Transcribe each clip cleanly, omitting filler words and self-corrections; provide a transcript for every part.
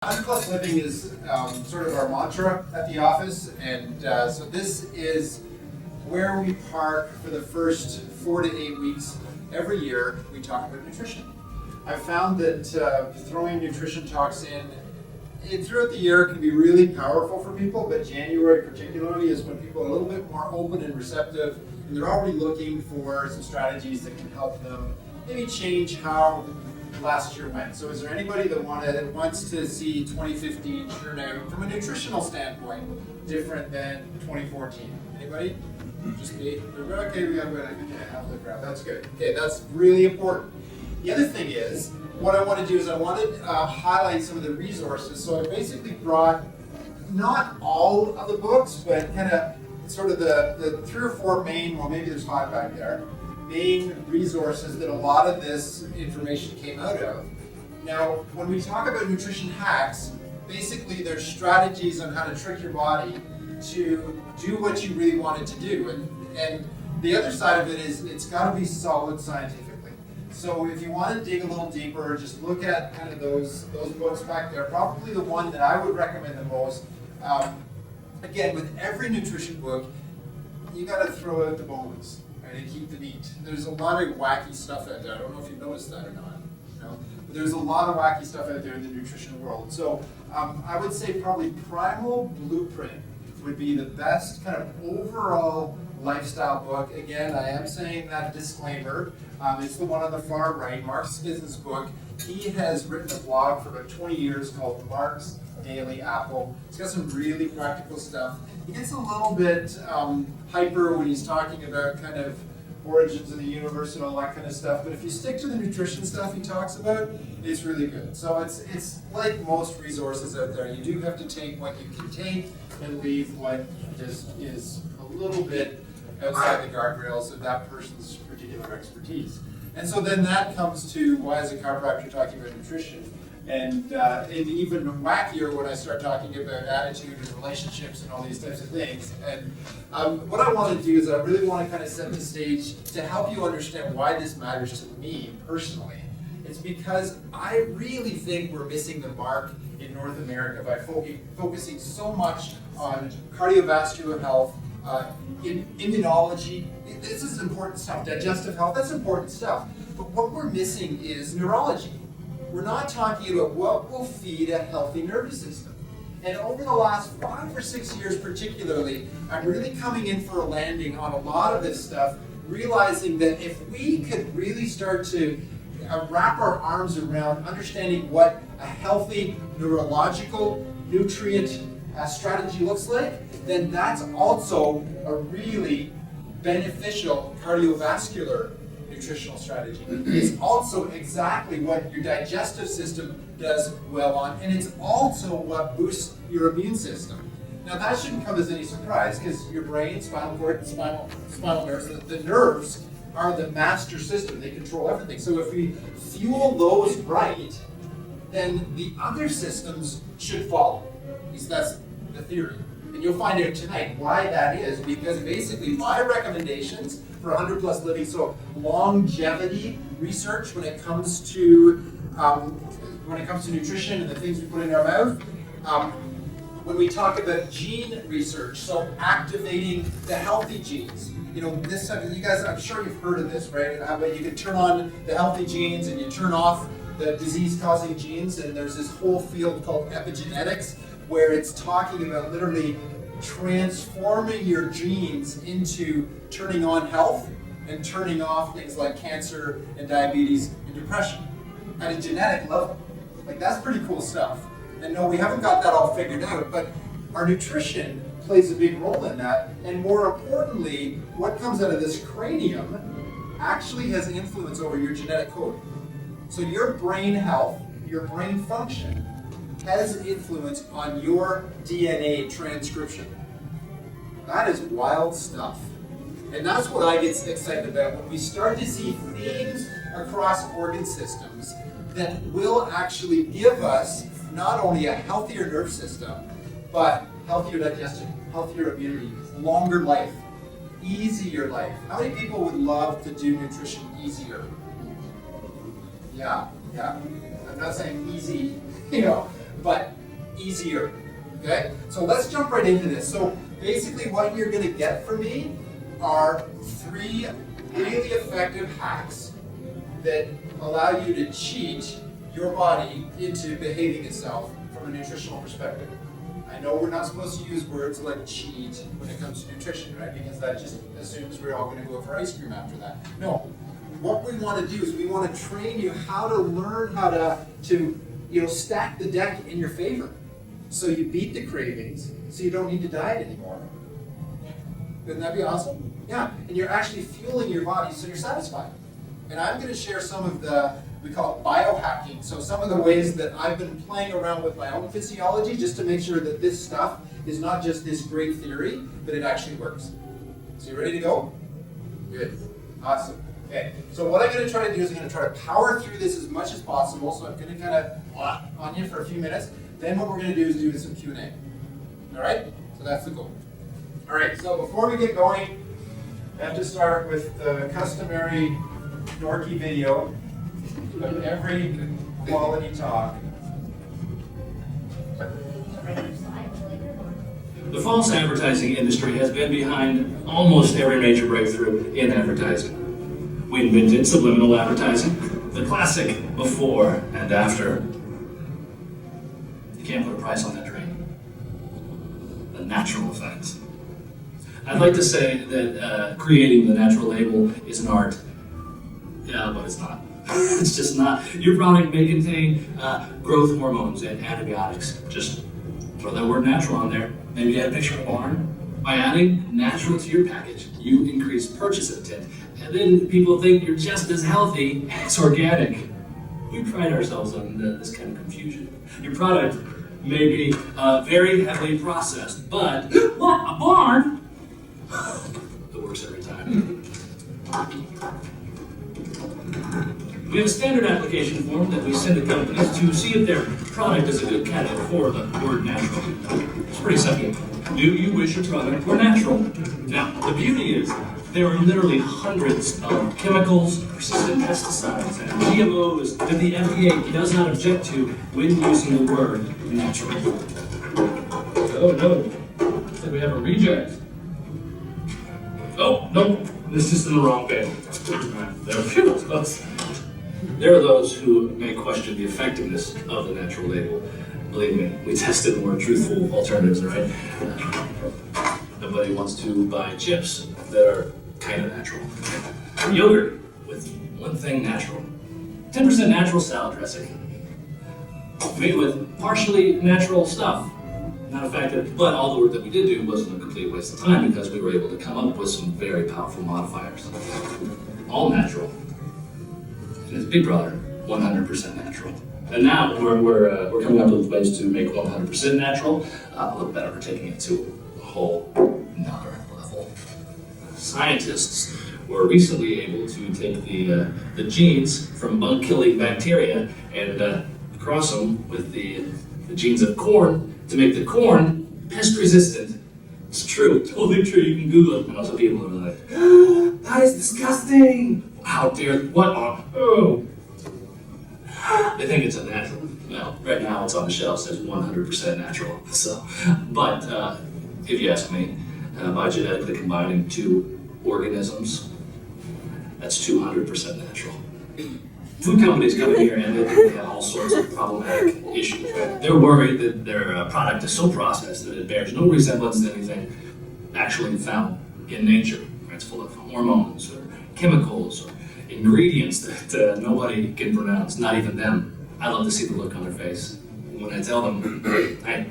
100+ living is sort of our mantra at the office, and so this is where we park for the first 4 to 8 weeks. Every year we talk about nutrition. I've found that throwing nutrition talks in throughout the year can be really powerful for people, but January particularly is when people are a little bit more open and receptive, and they're already looking for some strategies that can help them maybe change how last year went. So is there anybody that wants to see 2015 turn out from a nutritional standpoint different than 2014? Anybody? Just me? Okay, we got half the crowd. That's good. Okay, that's really important. The other thing is, what I want to do is I want to highlight some of the resources. So I basically brought not all of the books, but kind of sort of the 3 or 4 main, well maybe there's 5 back there, main resources that a lot of this information came out of. Now, when we talk about nutrition hacks, basically there's strategies on how to trick your body to do what you really want it to do. And the other side of it is it's got to be solid scientifically. So if you want to dig a little deeper, just look at kind of those books back there. Probably the one that I would recommend the most. Again, with every nutrition book, you got to throw out the bones. And keep the meat. There's a lot of wacky stuff out there. I don't know if you've noticed that or not. But there's a lot of wacky stuff out there in the nutrition world. So I would say probably Primal Blueprint would be the best kind of overall lifestyle book. Again, I am saying that disclaimer. It's the one on the far right, Mark's business book. He has written a blog for about 20 years called Mark's Daily Apple. It's got some really practical stuff. He gets a little bit hyper when he's talking about kind of origins of the universe and all that kind of stuff, but if you stick to the nutrition stuff he talks about, it's really good. So it's like most resources out there. You do have to take what you can take and leave what just is a little bit outside the guardrails of that person's particular expertise. And so then that comes to why as a chiropractor talking about nutrition. And even wackier when I start talking about attitude and relationships and all these types of things. And what I want to do is I really want to kind of set the stage to help you understand why this matters to me personally. It's because I really think we're missing the mark in North America by focusing so much on cardiovascular health, immunology. This is important stuff. Digestive health, that's important stuff. But what we're missing is neurology. We're not talking about what will feed a healthy nervous system. And over the last 5 or 6 years particularly, I'm really coming in for a landing on a lot of this stuff, realizing that if we could really start to wrap our arms around understanding what a healthy neurological nutrient strategy looks like, then that's also a really beneficial cardiovascular nutritional strategy. It's also exactly what your digestive system does well on, and it's also what boosts your immune system. Now that shouldn't come as any surprise because your brain, spinal cord, spinal nerves, the nerves are the master system. They control everything. So if we fuel those right, then the other systems should follow. At least that's the theory. And you'll find out tonight why that is, because basically my recommendations for 100+ living, so longevity research when it comes to nutrition and the things we put in our mouth. When we talk about gene research, so activating the healthy genes. You know, this you guys, I'm sure you've heard of this, right? How about you can turn on the healthy genes and you turn off the disease-causing genes, and there's this whole field called epigenetics, where it's talking about literally transforming your genes into turning on health and turning off things like cancer and diabetes and depression at a genetic level. Like, that's pretty cool stuff. And no, we haven't got that all figured out, but our nutrition plays a big role in that. And more importantly, what comes out of this cranium actually has influence over your genetic code. So your brain health, your brain function, has influence on your DNA transcription. That is wild stuff. And that's what I get excited about when we start to see themes across organ systems that will actually give us not only a healthier nerve system, but healthier digestion, healthier immunity, longer life, easier life. How many people would love to do nutrition easier? Yeah. I'm not saying easy, but easier. Okay? So let's jump right into this. So basically what you're going to get from me are 3 really effective hacks that allow you to cheat your body into behaving itself from a nutritional perspective. I know we're not supposed to use words like cheat when it comes to nutrition, right? Because that just assumes we're all going to go for ice cream after that. No. What we want to do is we want to train you how to learn how to stack the deck in your favor. So you beat the cravings, so you don't need to diet anymore. Wouldn't that be awesome? Yeah, and you're actually fueling your body so you're satisfied. And I'm going to share some of we call it biohacking. So some of the ways that I've been playing around with my own physiology just to make sure that this stuff is not just this great theory, but it actually works. So you ready to go? Good. Awesome. Okay. So what I'm going to try to do is I'm going to try to power through this as much as possible. So I'm going to kind of on you for a few minutes. Then what we're going to do is do some Q&A. All right? So that's the goal. All right. So before we get going, I have to start with the customary dorky video of every quality talk. The false advertising industry has been behind almost every major breakthrough in advertising. We invented subliminal advertising, the classic before and after. You can't put a price on that dream. The natural effect. I'd like to say that creating the natural label is an art. Yeah, but it's not. It's just not. Your product may contain growth hormones and antibiotics. Just throw that word natural on there. Maybe add a picture of a barn. By adding natural to your package, you increase purchase intent. And then people think you're just as healthy as organic. We pride ourselves on this kind of confusion. Your product may be very heavily processed, but what, a barn? It works every time. We have a standard application form that we send to companies to see if their product is a good candidate for the word natural. It's pretty simple. Do you wish your product were natural? Now, the beauty is there are literally hundreds of chemicals, persistent pesticides, and GMOs that the FDA does not object to when using the word natural. Oh no, looks like we have a reject. Oh, no, this is in the wrong bin. There are those who may question the effectiveness of the natural label. Believe me, we tested more truthful alternatives, right? Nobody wants to buy chips that are kind of natural. Yogurt with one thing natural. 10% natural salad dressing. Made with partially natural stuff. Not effective, but all the work that we did do wasn't a complete waste of time because we were able to come up with some very powerful modifiers. All natural. And his big brother, 100% natural. And now we're coming up with ways to make 100% natural a little better. We're taking it to a whole nother level. Scientists were recently able to take the genes from bug-killing bacteria and cross them with the genes of corn to make the corn pest-resistant. It's true, totally true. You can Google it. And also people are like, that is disgusting. How dare, what on, oh. They think it's a natural. Well, right now it's on the shelf, says 100% natural. So, but if you ask me, by genetically combining 2 organisms, that's 200% natural. Food companies come in here and they have all sorts of problematic issues. Right? They're worried that their product is so processed that it bears no resemblance to anything actually found in nature. Right? It's full of hormones or chemicals or ingredients that nobody can pronounce, not even them. I love to see the look on their face when I tell them, hey,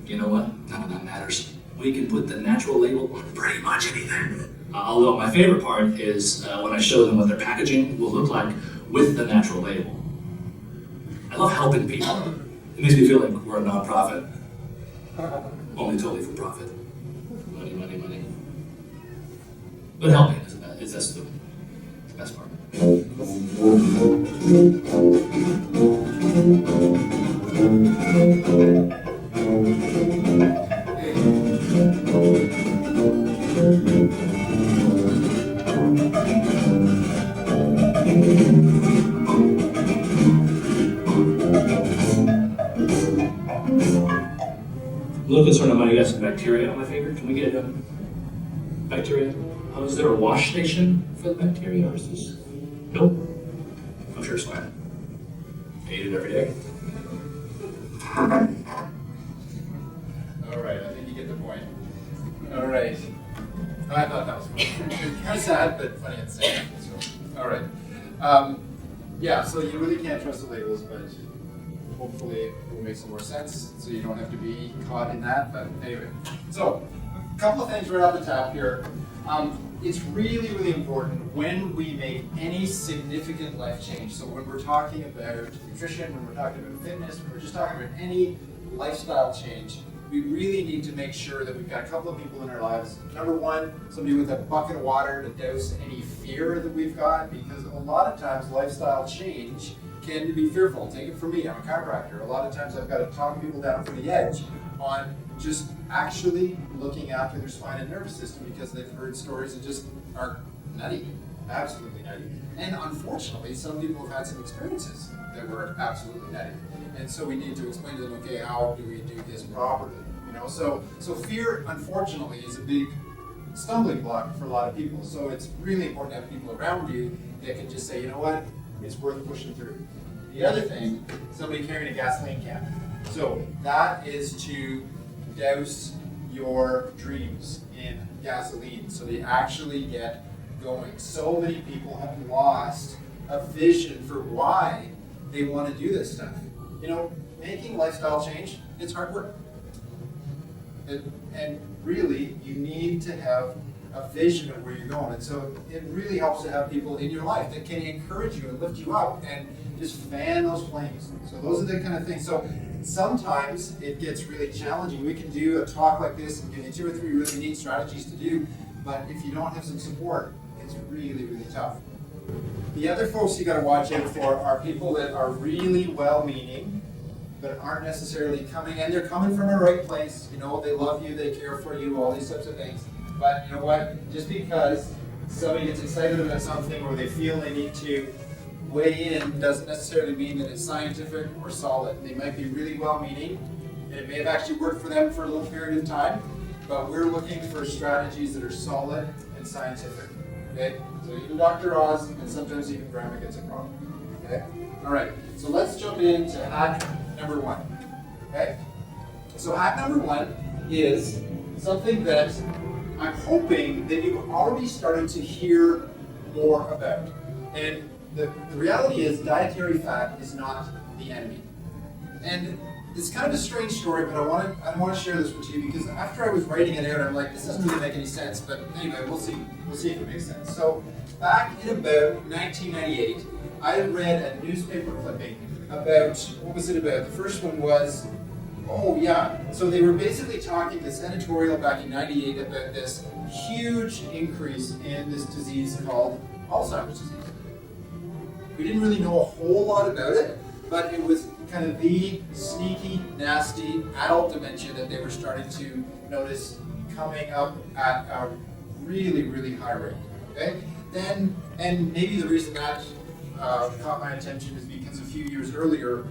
you know what? None of that matters. We can put the natural label on pretty much anything. Although my favorite part is when I show them what their packaging will look like with the natural label. I love helping people. It makes me feel like we're a nonprofit. Only totally for profit. Money, money, money. But helping is that's the best part. little concerned I might have got some bacteria on my finger. Can we get bacteria? Oh, is there a wash station for the bacteria, or is this? Nope. I'm sure it's fine. I eat it every day. All right, I think you get the point. All right. I thought that was funny. Kind of sad, but funny at the same time. So, all right. Yeah, so you really can't trust the labels, but hopefully it will make some more sense so you don't have to be caught in that. But anyway, so a couple of things right off the top here. It's really, really important when we make any significant life change. So when we're talking about nutrition, when we're talking about fitness, when we're just talking about any lifestyle change, we really need to make sure that we've got a couple of people in our lives. Number one, somebody with a bucket of water to douse any fear that we've got, because a lot of times lifestyle change can be fearful. Take it from me, I'm a chiropractor. A lot of times I've got to talk people down from the edge on just actually looking after their spine and nervous system, because they've heard stories that just are nutty, absolutely nutty. And unfortunately, some people have had some experiences that were absolutely nutty. And so we need to explain to them, okay, how do we do this properly? You know, so fear, unfortunately, is a big stumbling block for a lot of people. So it's really important to have people around you that can just say, you know what, it's worth pushing through. The other thing, somebody carrying a gasoline can. So that is to douse your dreams in gasoline so they actually get going. So many people have lost a vision for why they want to do this stuff. You know, making lifestyle change, it's hard work. And really, you need to have a vision of where you're going. And so it really helps to have people in your life that can encourage you and lift you up and just fan those flames. So those are the kind of things. So sometimes it gets really challenging. We can do a talk like this and give you 2 or 3 really neat strategies to do, but if you don't have some support, it's really, really tough. The other folks you got to watch out for are people that are really well-meaning, but aren't necessarily coming, and they're coming from a right place. You know, they love you, they care for you, all these types of things. But you know what? Just because somebody gets excited about something or they feel they need to weigh in doesn't necessarily mean that it's scientific or solid. They might be really well-meaning, and it may have actually worked for them for a little period of time, but we're looking for strategies that are solid and scientific. Okay? So even Dr. Oz, and sometimes even Grandma gets it wrong. Okay? All right, so let's jump into hack number 1. Okay? So hack number 1 is something that I'm hoping that you've already started to hear more about. And the reality is dietary fat is not the enemy. And it's kind of a strange story, but I want to share this with you because after I was writing it out, I'm like, this doesn't really make any sense. But anyway, we'll see if it makes sense. So back in about 1998, I read a newspaper clipping about, what was it about? The first one was, so they were basically talking, this editorial back in 98 about this huge increase in this disease called Alzheimer's disease. We didn't really know a whole lot about it, but it was kind of the sneaky, nasty adult dementia that they were starting to notice coming up at a really, really high rate. Okay? Then, and maybe the reason that caught my attention is because a few years earlier,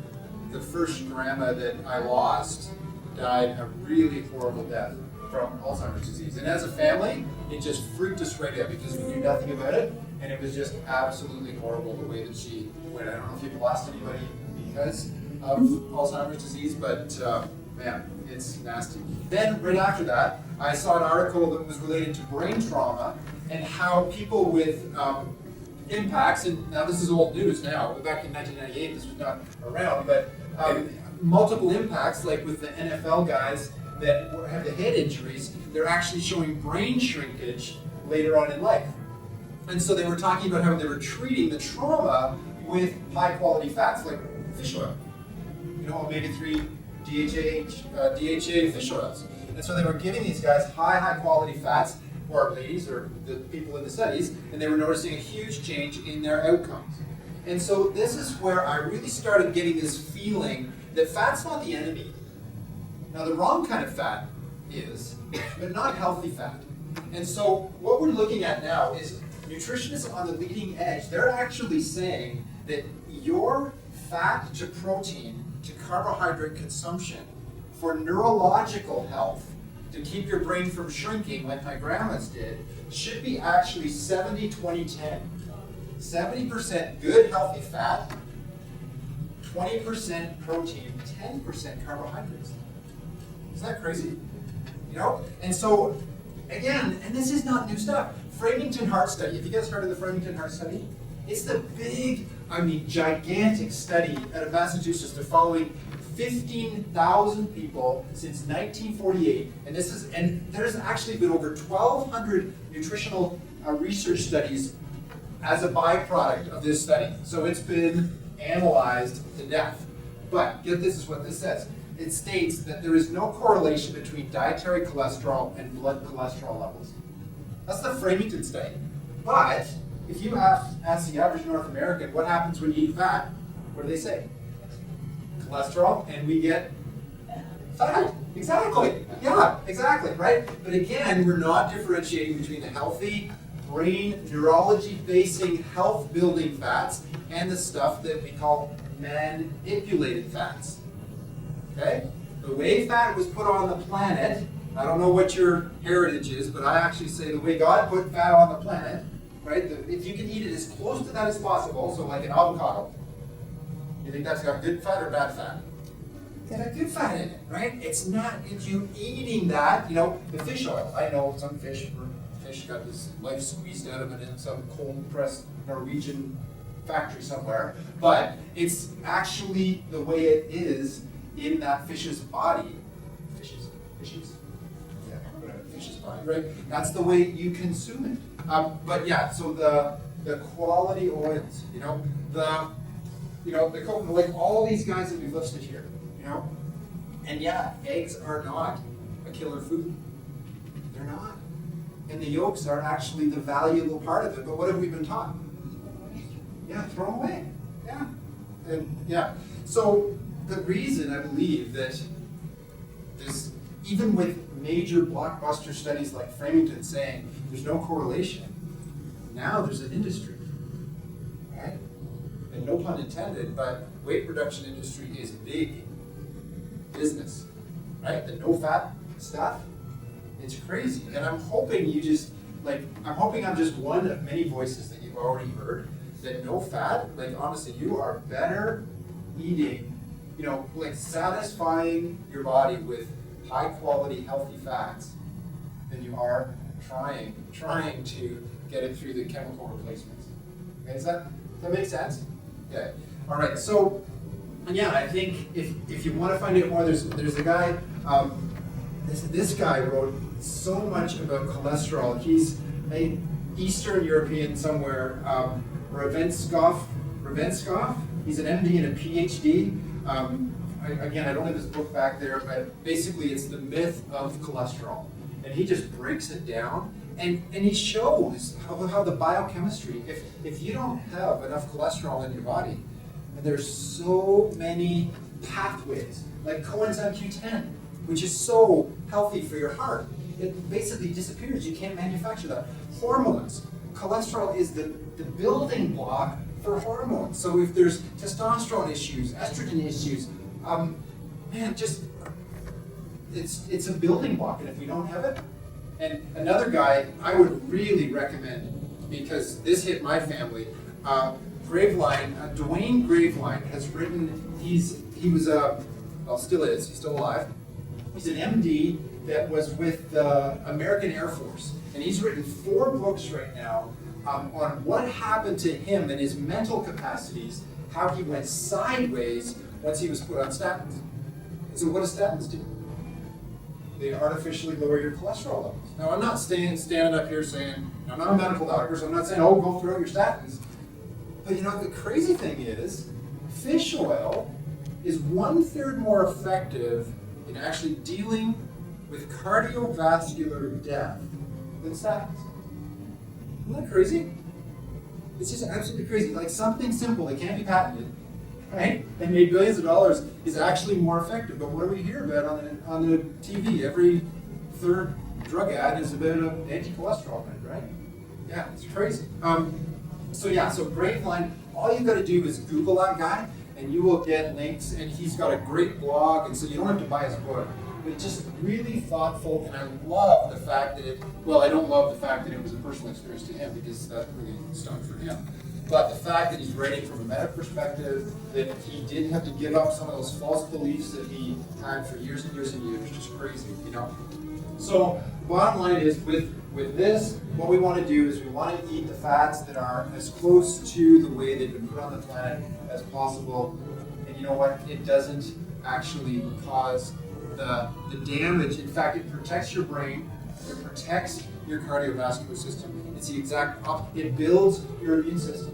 the first grandma that I lost died a really horrible death from Alzheimer's disease. And as a family, it just freaked us right out because we knew nothing about it, and it was just absolutely horrible the way that she went. I don't know if you've lost anybody because of Alzheimer's disease, but man, it's nasty. Then right after that, I saw an article that was related to brain trauma and how people with impacts, and now this is old news now, but back in 1998 this was not around, but multiple impacts, like with the NFL guys that have the head injuries, they're actually showing brain shrinkage later on in life. And so they were talking about how they were treating the trauma with high quality fats like fish oil, you know, omega-3 DHA fish oils. And so they were giving these guys high quality fats, or ladies, or the people in the studies, and they were noticing a huge change in their outcomes. And so this is where I really started getting this feeling that fat's not the enemy. Now the wrong kind of fat is, but not healthy fat. And so what we're looking at now is nutritionists on the leading edge. They're actually saying that your fat to protein to carbohydrate consumption for neurological health, to keep your brain from shrinking like my grandma's did, should be actually 70-20-10. 70% good healthy fat, 20% protein, 10% carbohydrates. Isn't that crazy? You know? And so, again, and this is not new stuff. Framingham Heart Study, have you guys heard of the Framingham Heart Study? It's the big, gigantic study out of Massachusetts. They're following 15,000 people since 1948, and there's actually been over 1,200 nutritional research studies as a byproduct of this study. So it's been analyzed to death. But get this is what this says. It states that there is no correlation between dietary cholesterol and blood cholesterol levels. That's the Framingham study. But if you ask the average North American what happens when you eat fat, what do they say? Cholesterol, and we get fat. Exactly. Yeah, exactly, right? But again, we're not differentiating between the healthy, brain, neurology-basing, health-building fats and the stuff that we call manipulated fats. Okay? The way fat was put on the planet, I don't know what your heritage is, but I actually say the way God put fat on the planet, right? If you can eat it as close to that as possible, so like an avocado, you think that's got good fat or bad fat? It's got good fat in it, right? It's not, if you eating that, the fish oil. I know some fish got this life squeezed out of it in some cold-pressed Norwegian factory somewhere, but it's actually the way it is in that fish's body. Fishes? Yeah, whatever, fish's body, right? That's the way you consume it. But yeah, so the quality oils, the coconut, like all these guys that we've listed here, and yeah, eggs are not a killer food. They're not. And the yolks are actually the valuable part of it. But what have we been taught? Yeah, throw them away. Yeah. And yeah. So the reason I believe that this, even with major blockbuster studies like Framingham saying there's no correlation, now there's an industry. Right? And no pun intended, but weight reduction industry is big business. Right? The no fat stuff. It's crazy, and I'm hoping I'm just one of many voices that you've already heard, that no fat, honestly, you are better eating, satisfying your body with high quality, healthy fats than you are trying to get it through the chemical replacements. Okay, does that make sense? Okay, all right, so, and yeah, I think if you want to find out more, there's a guy, this guy wrote so much about cholesterol. He's an Eastern European somewhere, Ravenskov. He's an MD and a PhD. I don't have his book back there, but basically it's the myth of cholesterol. And he just breaks it down, and he shows how the biochemistry, if you don't have enough cholesterol in your body, and there's so many pathways, like coenzyme Q10, which is so healthy for your heart. It basically disappears. You can't manufacture that. Hormones. Cholesterol is the building block for hormones. So if there's testosterone issues, estrogen issues, it's a building block. And if we don't have it, and another guy I would really recommend, because this hit my family, Dwayne Graveline has written, he's still alive. He's an MD that was with the American Air Force, and he's written 4 books right now on what happened to him and his mental capacities, how he went sideways once he was put on statins. So what do statins do? They artificially lower your cholesterol levels. Now, I'm not standing up here saying, I'm not a medical doctor, so I'm not saying, go throw your statins. But the crazy thing is, fish oil is 1/3 more effective in actually dealing with cardiovascular death than statins. Isn't that crazy? It's just absolutely crazy. Like something simple that can't be patented, right? And made billions of dollars is actually more effective. But what do we hear about on the TV? Every 3rd drug ad is about an anti-cholesterol med, right? Yeah, it's crazy. So Graveline, all you got to do is Google that guy, and you will get links, and he's got a great blog, and so you don't have to buy his book. But it's just really thoughtful, and I love the fact that I don't love the fact that it was a personal experience to him, because that really stunk for him. But the fact that he's writing from a meta perspective, that he didn't have to give up some of those false beliefs that he had for years and years and years, just crazy, So bottom line is, with this, what we want to do is we want to eat the fats that are as close to the way they've been put on the planet as possible. And you know what? It doesn't actually cause the damage. In fact, it protects your brain, it protects your cardiovascular system. It's the exact opposite. It builds your immune system.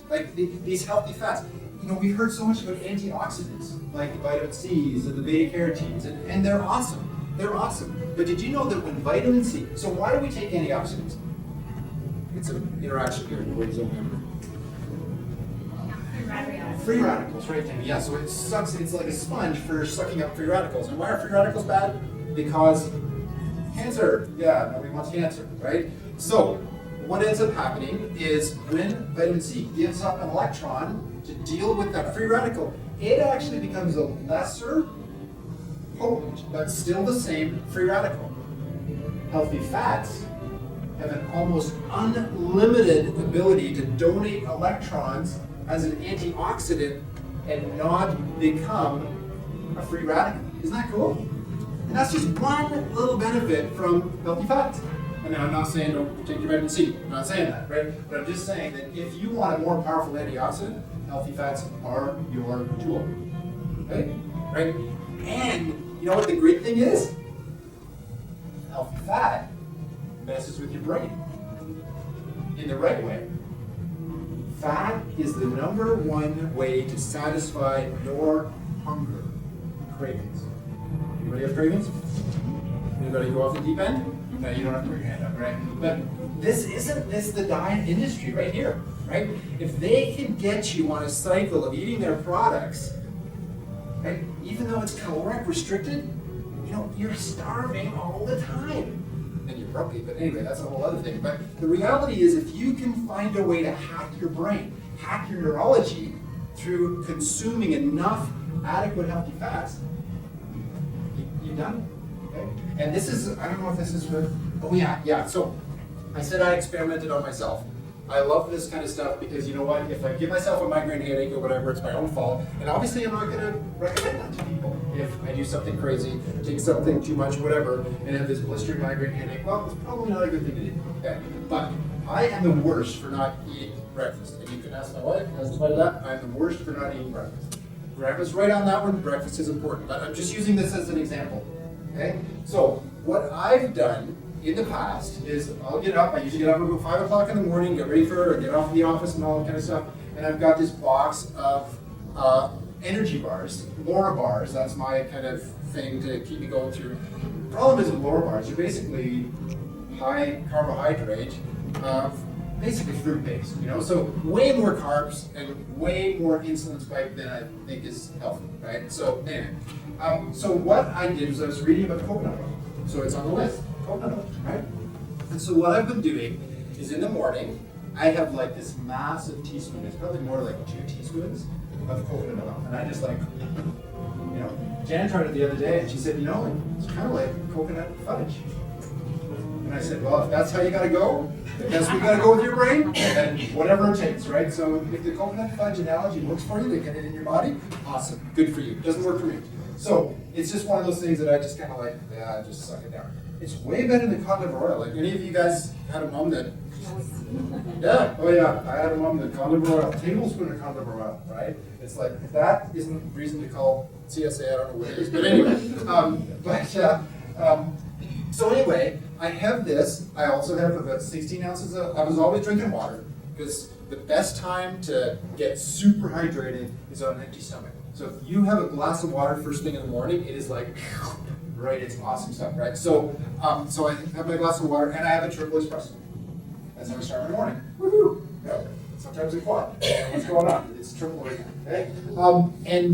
Like these healthy fats. We've heard so much about antioxidants, like the vitamin C's and the beta carotenes, and they're awesome. They're awesome. But did you know that when vitamin C, so why do we take antioxidants? It's an interaction here. Free radicals, right, Tammy? Yeah, so it sucks, it's like a sponge for sucking up free radicals. And why are free radicals bad? Because cancer. Yeah, nobody wants cancer, right? So what ends up happening is when vitamin C gives up an electron to deal with that free radical, it actually becomes a lesser potent, but still the same free radical. Healthy fats have an almost unlimited ability to donate electrons as an antioxidant and not become a free radical. Isn't that cool? And that's just one little benefit from healthy fats. And I'm not saying don't take your vitamin C. I'm not saying that, right? But I'm just saying that if you want a more powerful antioxidant, healthy fats are your tool. Okay? Right? And you know what the great thing is? Healthy fat messes with your brain in the right way. Fat is the number one way to satisfy your hunger cravings. Anybody have cravings? Anybody go off the deep end? No, you don't have to put your hand up, right? But isn't this the diet industry right here, right? If they can get you on a cycle of eating their products, right, even though it's caloric restricted, you're starving all the time. And you're grumpy, but anyway, that's a whole other thing. But the reality is, if you can find a way to hack your brain, hack your neurology through consuming enough adequate healthy fats, you've done it. Okay? And this is, I don't know if this is for, so I said I experimented on myself. I love this kind of stuff because you know what, if I give myself a migraine headache or whatever, it's my own fault. And obviously I'm not going to recommend that to people. If I do something crazy, take something too much, whatever, and have this blistering migraine headache, well, it's probably not a good thing to do. Okay? But I am the worst for not eating breakfast. And you can ask my wife, I'm the worst for not eating breakfast. Breakfast right on that one, breakfast is important. But I'm just using this as an example. Okay? So what I've done in the past is I'll get up, I usually get up about 5 o'clock in the morning, get ready get off to the office and all that kind of stuff, and I've got this box of energy bars, Laura bars, that's my kind of thing to keep me going through. The problem is with Laura bars, they're basically high carbohydrate, basically fruit-based, so way more carbs and way more insulin spike than I think is healthy, right? So anyway, so what I did was I was reading about coconut oil, so it's on the list. Coconut oil, right? And so what I've been doing is in the morning, I have like this massive teaspoon, it's probably more like 2 teaspoons of coconut oil. And I just Jan tried it the other day and she said, it's kind of like coconut fudge. And I said, well, if that's how you gotta go, if that's what you gotta go with your brain, then whatever it takes, right? So if the coconut fudge analogy works for you, they get it in your body, awesome, good for you. Doesn't work for me. So it's just one of those things that I just kind of just suck it down. It's way better than cod liver oil. Like any of you guys had a mom that, I had a mom that cod liver oil, tablespoon of cod liver oil, right? It's like, if that isn't reason to call CSA, I don't know what it is. But anyway, so anyway, I have this. I also have about 16 ounces I was always drinking water because the best time to get super hydrated is on an empty stomach. So if you have a glass of water first thing in the morning, it is like, right, it's awesome stuff, right? So so I have my glass of water and I have a triple espresso. That's how I start my morning. Woohoo! Yeah. Sometimes a quad. What's going on? It's triple right now. Okay?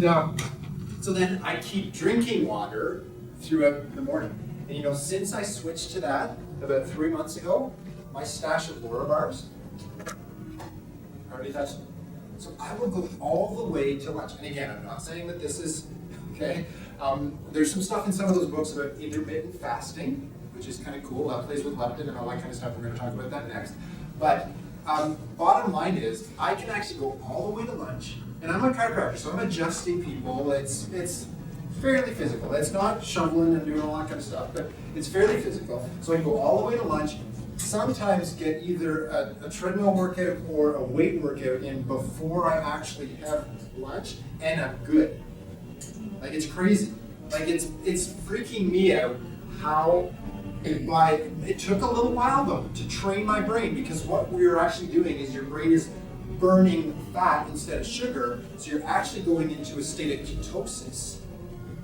So then I keep drinking water throughout the morning. And since I switched to that about 3 months ago, my stash of Laura bars hardly touched them. So I will go all the way to lunch. And again, I'm not saying that this is, okay. There's some stuff in some of those books about intermittent fasting, which is kind of cool. That plays with leptin and all that kind of stuff. We're going to talk about that next. But bottom line is, I can actually go all the way to lunch. And I'm a chiropractor, so I'm adjusting people. It's fairly physical. It's not shoveling and doing all that kind of stuff, but it's fairly physical. So I can go all the way to lunch, sometimes get either a treadmill workout or a weight workout in before I actually have lunch, and I'm good. Like, it's crazy. Like, it's freaking me out how it took a little while though to train my brain, because what we're actually doing is your brain is burning fat instead of sugar, so you're actually going into a state of ketosis.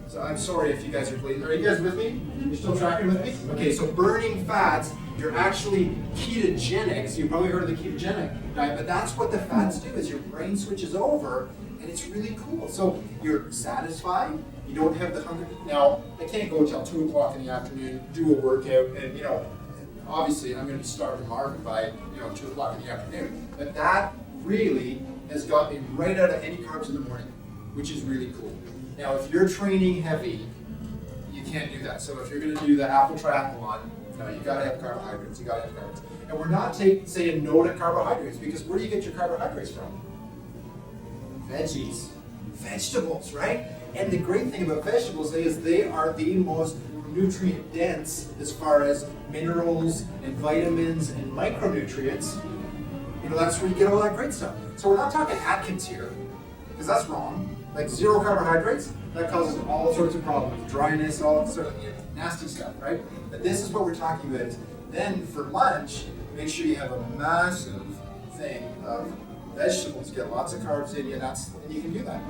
So I'm sorry if you guys are you guys with me? You're still tracking with me? Okay, so burning fats, you're actually ketogenic. So you've probably heard of the ketogenic diet, but that's what the fats do, is your brain switches over, and it's really cool. So you're satisfied, you don't have the hunger. Now, I can't go till 2 o'clock in the afternoon, do a workout, and obviously I'm going to be starving Marvin by 2 o'clock in the afternoon. But that really has got me right out of any carbs in the morning, which is really cool. Now, if you're training heavy, you can't do that. So if you're going to do the Apple triathlon, you got to have carbohydrates. You got to have carbs. And we're not saying no to carbohydrates, because where do you get your carbohydrates from? Veggies, vegetables, right? And the great thing about vegetables is they are the most nutrient dense as far as minerals and vitamins and micronutrients. That's where you get all that great stuff. So we're not talking Atkins here, because that's wrong. Like, zero carbohydrates, that causes all sorts of problems, dryness, all sort of nasty stuff, right? But this is what we're talking about. Then for lunch, make sure you have a massive thing of vegetables, get lots of carbs in you, and you can do that.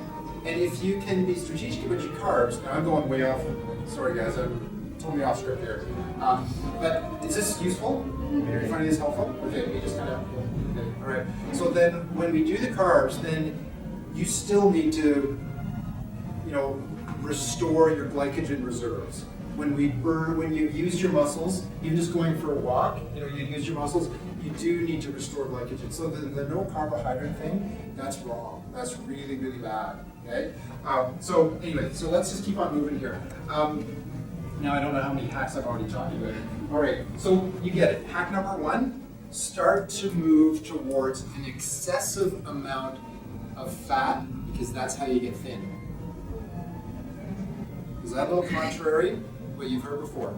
And if you can be strategic about your carbs, now I'm going way off, sorry guys, I'm totally off script here. But is this useful? Are you finding this helpful? Okay, we just kind of, okay, all right. So then when we do the carbs, then you still need to, restore your glycogen reserves. When you use your muscles, even just going for a walk, you use your muscles, you do need to restore glycogen. So the no carbohydrate thing, that's wrong. That's really, really bad, okay? So anyway, so let's just keep on moving here. Now I don't know how many hacks I've already talked about. All right, so you get it. Hack number 1, start to move towards an excessive amount of fat, because that's how you get thin. Is that a little contrary to what you've heard before?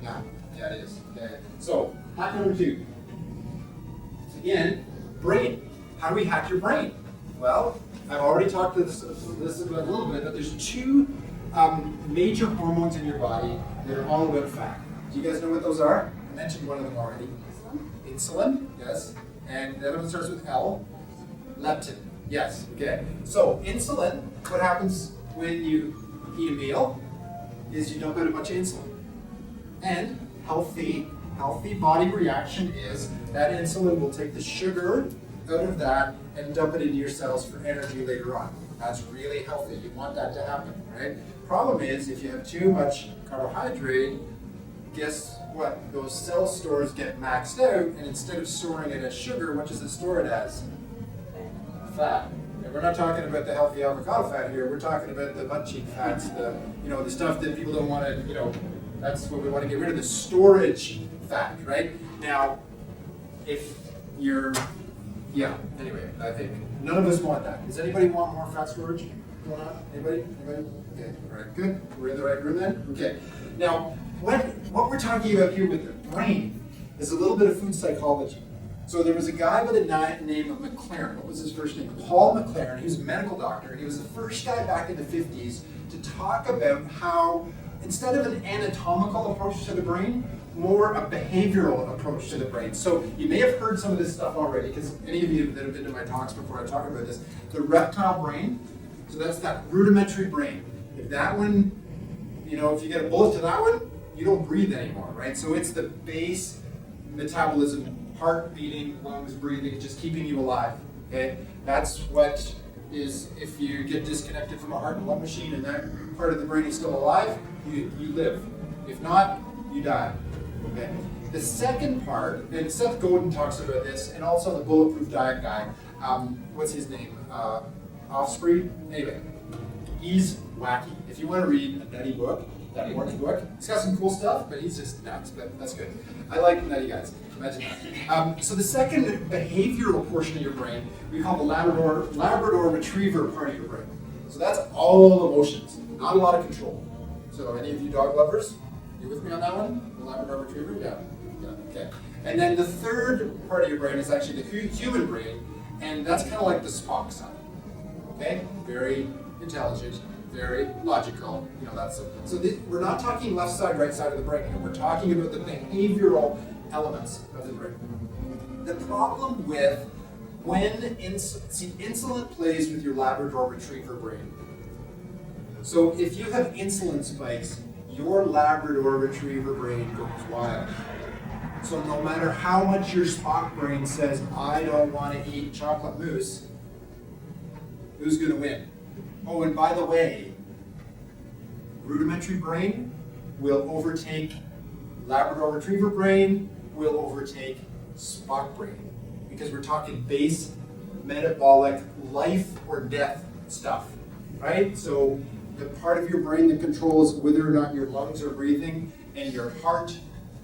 Yeah, it is. Okay. So, hack number 2. Again, brain. How do we hack your brain? Well, I've already talked this about a little bit, but there's 2 major hormones in your body that are all about fat. Do you guys know what those are? I mentioned one of them already. Insulin, yes. And the other one starts with L. Leptin, yes. Okay. So insulin, what happens when you eat a meal is you dump out a bunch of insulin. And healthy body reaction is that insulin will take the sugar out of that and dump it into your cells for energy later on. That's really healthy. You want that to happen, right? Problem is, if you have too much carbohydrate, guess what? Those cell stores get maxed out, and instead of storing it as sugar, what does it store it as? Fat. And we're not talking about the healthy avocado fat here. We're talking about the butt-cheek fats, the stuff that people don't want to, that's what we want to get rid of, the storage fat, right? Now, if you're, anyway, I think none of us want that. Does anybody want more fat storage going on? Anybody? Okay, all right, good. We're in the right room then? Okay. Now, what we're talking about here with the brain is a little bit of food psychology. So there was a guy by the name of McLaren. What was his first name? Paul McLaren. He was a medical doctor, and he was the first guy back in the 50s to talk about how, instead of an anatomical approach to the brain, more a behavioral approach to the brain. So you may have heard some of this stuff already, because any of you that have been to my talks before I talk about this, the reptile brain, so that's that rudimentary brain. If that one, if you get a bullet to that one, you don't breathe anymore, right? So it's the base metabolism, heart beating, lungs breathing, just keeping you alive, okay? That's what is, if you get disconnected from a heart and lung machine and that part of the brain is still alive, you live. If not, you die, okay? The second part, and Seth Godin talks about this, and also the Bulletproof Diet guy, what's his name? Offspring? Anyway, he's wacky. If you want to read a nutty book, that morning book, he's got some cool stuff, but he's just nuts, but that's good. I like nutty guys, imagine that. So the second behavioral portion of your brain, we call the Labrador Retriever part of your brain. So that's all emotions, not a lot of control. So any of you dog lovers, you with me on that one? The Labrador Retriever? Yeah, okay. And then the third part of your brain is actually the human brain, and that's kind of like the Spock side. Okay? Very intelligent, very logical, that's so we're not talking left side, right side of the brain here. We're talking about the behavioral elements of the brain. The problem with when insulin plays with your Labrador Retriever brain. So if you have insulin spikes, your Labrador Retriever brain goes wild. So no matter how much your Spock brain says, I don't want to eat chocolate mousse, who's going to win? Oh, and by the way, rudimentary brain will overtake Labrador Retriever brain, will overtake Spock brain, because we're talking base metabolic life or death stuff, right? So the part of your brain that controls whether or not your lungs are breathing and your heart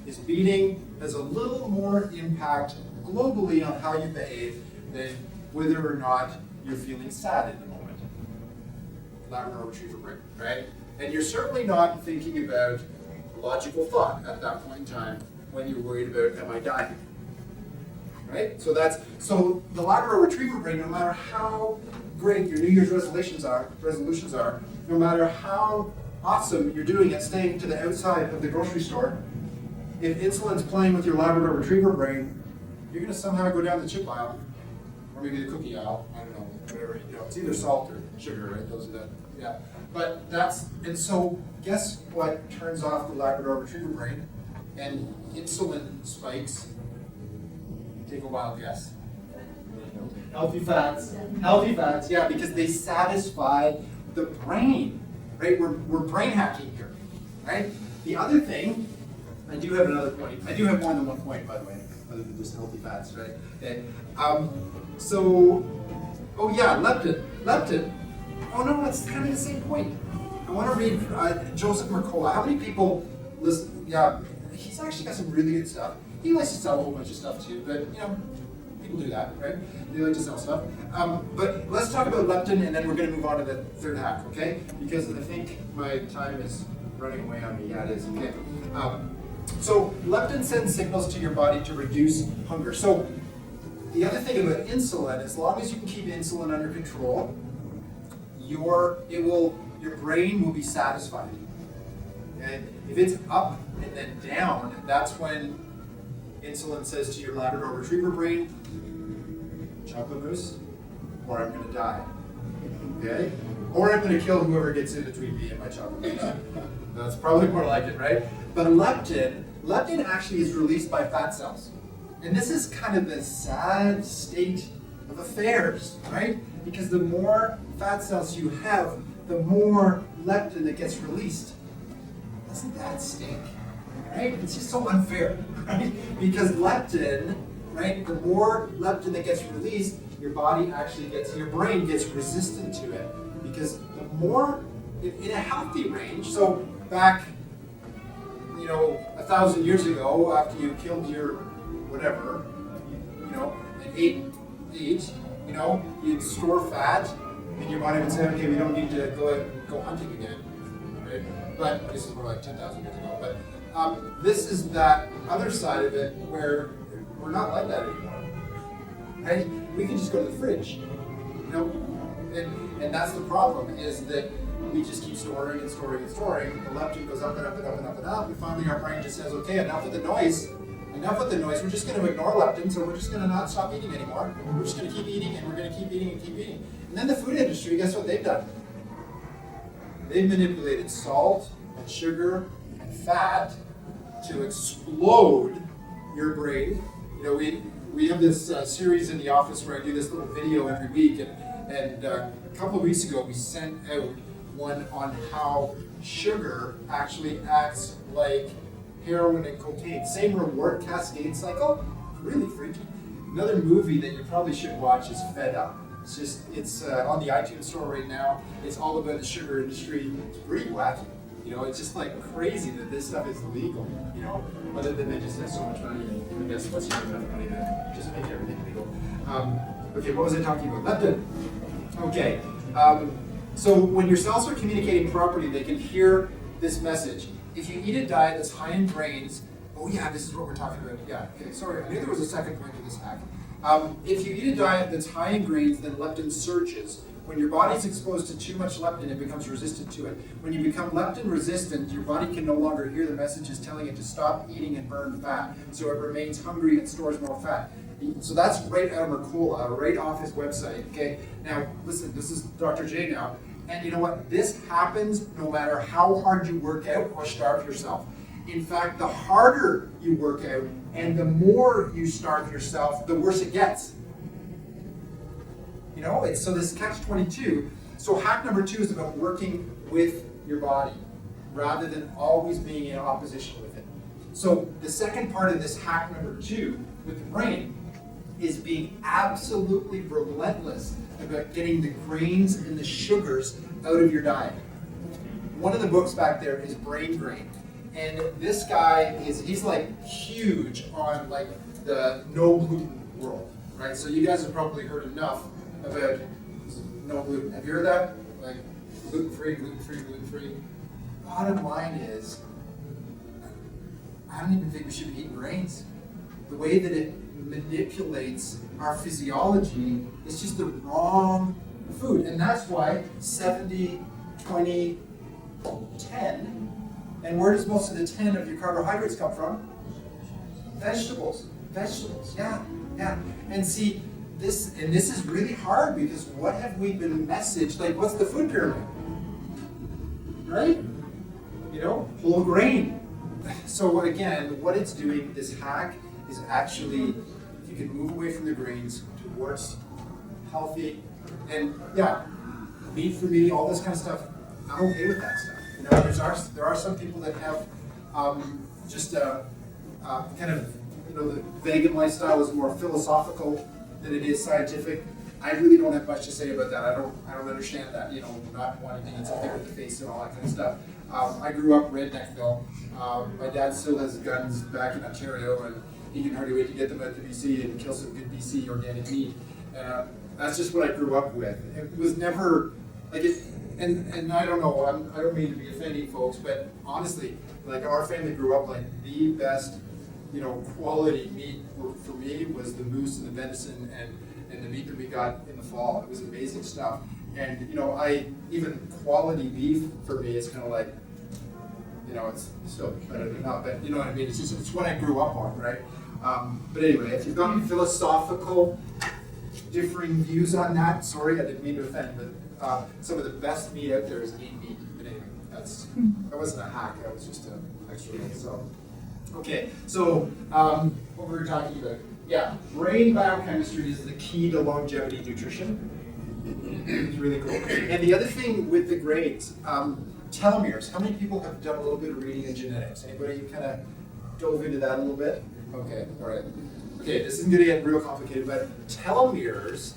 is beating has a little more impact globally on how you behave than whether or not you're feeling sad in the moment. Labrador Retriever brain, right? And you're certainly not thinking about logical thought at that point in time when you're worried about, am I dying? Right? So the Labrador Retriever brain, no matter how great your New Year's resolutions are, no matter how awesome you're doing at staying to the outside of the grocery store, if insulin's playing with your Labrador Retriever brain, you're going to somehow go down the chip aisle, or maybe the cookie aisle, I don't know, whatever, it's either salt or sugar, right? Those are yeah. But and so guess what turns off the Labrador Retriever brain and insulin spikes? Take a wild guess. Healthy fats, yeah, because they satisfy the brain, right? We're brain hacking here, right? The other thing, I do have another point. I do have more than one point, by the way, other than just healthy fats, right? Okay. Leptin. Oh no, it's kind of the same point. I want to read Joseph Mercola. How many people listen? Yeah, he's actually got some really good stuff. He likes to sell a whole bunch of stuff too, but people do that, right? They like to sell stuff. But let's talk about leptin, and then we're going to move on to the third hack, okay? Because I think my time is running away on me. Yeah, it is. Okay. So leptin sends signals to your body to reduce hunger. So the other thing about insulin, as long as you can keep insulin under control, your brain will be satisfied. And if it's up and then down, that's when insulin says to your Labrador Retriever brain, chocolate mousse, or I'm going to die. Okay? Or I'm going to kill whoever gets in between me and my chocolate mousse. That's probably more like it, right? But leptin actually is released by fat cells. And this is kind of the sad state of affairs, right? Because the more fat cells you have, the more leptin that gets released. Doesn't that stink? Right? It's just so unfair, right? Because leptin, right, the more leptin that gets released, your brain gets resistant to it. Because the more, in a healthy range, so back, 1,000 years ago, after you killed your whatever, and ate, you'd store fat, and your body would say, okay, we don't need to go hunting again, right? But this is more like 10,000 years ago. But this is that other side of it where we're not like that anymore, right? We can just go to the fridge, and that's the problem, is that we just keep storing and storing and storing. The leptin goes up and up and up and up and up, and finally our brain just says, okay, enough with the noise. We're just going to ignore leptin, so we're just going to not stop eating anymore. We're just going to keep eating, and we're going to keep eating and keep eating. And then the food industry, guess what they've done? They've manipulated salt and sugar and fat to explode your brain. We have this series in the office where I do this little video every week, and a couple of weeks ago we sent out one on how sugar actually acts like heroin and cocaine. Same reward cascade cycle. Really freaky. Another movie that you probably should watch is Fed Up. It's on the iTunes store right now. It's all about the sugar industry. It's pretty wacky. It's just like crazy that this stuff is legal. Other than they just have so much money. I guess what's enough money to just make everything legal. Okay, what was I talking about? Leptin. Okay. So when your cells are communicating properly, they can hear this message. If you eat a diet that's high in grains, oh yeah, this is what we're talking about. Yeah, okay, sorry, I knew there was a second point to this hack. If you eat a diet that's high in grains, then leptin surges. When your body's exposed to too much leptin, it becomes resistant to it. When you become leptin resistant, your body can no longer hear the messages telling it to stop eating and burn fat. So it remains hungry and stores more fat. So that's right out of Mercola, right off his website, okay? Now, listen, this is Dr. J now. And you know what? This happens no matter how hard you work out or starve yourself. In fact, the harder you work out and the more you starve yourself, the worse it gets. So this catch-22. So hack number 2 is about working with your body rather than always being in opposition with it. So the second part of this hack number 2 with the brain is being absolutely relentless about getting the grains and the sugars out of your diet. One of the books back there is Brain Grain. And this guy he's like huge on like the no gluten world, right? So you guys have probably heard enough about no gluten. Have you heard that? Like gluten-free, gluten-free, gluten-free. Bottom line is, I don't even think we should be eating grains. The way that it manipulates our physiology is just the wrong food. And that's why 70, 20, 10, and where does most of the 10 of your carbohydrates come from? Vegetables, yeah. And see, this is really hard because what have we been messaged? Like, what's the food pyramid? Right? Whole grain. So again, what it's doing, this hack, is actually, if you can move away from the grains towards healthy, and yeah, meat for me, all this kind of stuff, I'm okay with that stuff. There are some people that have just kind of, the vegan lifestyle is more philosophical than it is scientific. I really don't have much to say about that. I don't understand that, not wanting to eat something with the face and all that kind of stuff. I grew up redneckville. My dad still has guns back in Ontario, and he can hardly wait to get them out to BC and kill some good BC organic meat. That's just what I grew up with. It was never like it. And I don't know. I don't mean to be offending folks, but honestly, like our family grew up like the best, quality meat for me was the moose and the venison and the meat that we got in the fall. It was amazing stuff. And even quality beef for me is kind of like, it's still better than not, but you know what I mean? It's what I grew up on, right? But anyway, if you've got any philosophical differing views on that, sorry, I didn't mean to offend, but some of the best meat out there is lean meat. But anyway, that wasn't a hack, that was just an extra one. So, okay, so what were we talking about? Yeah, brain biochemistry is the key to longevity nutrition. It's really cool. And the other thing with the grains, telomeres. How many people have done a little bit of reading in genetics? Anybody kind of dove into that a little bit? Okay, all right. Okay, this isn't going to get real complicated, but telomeres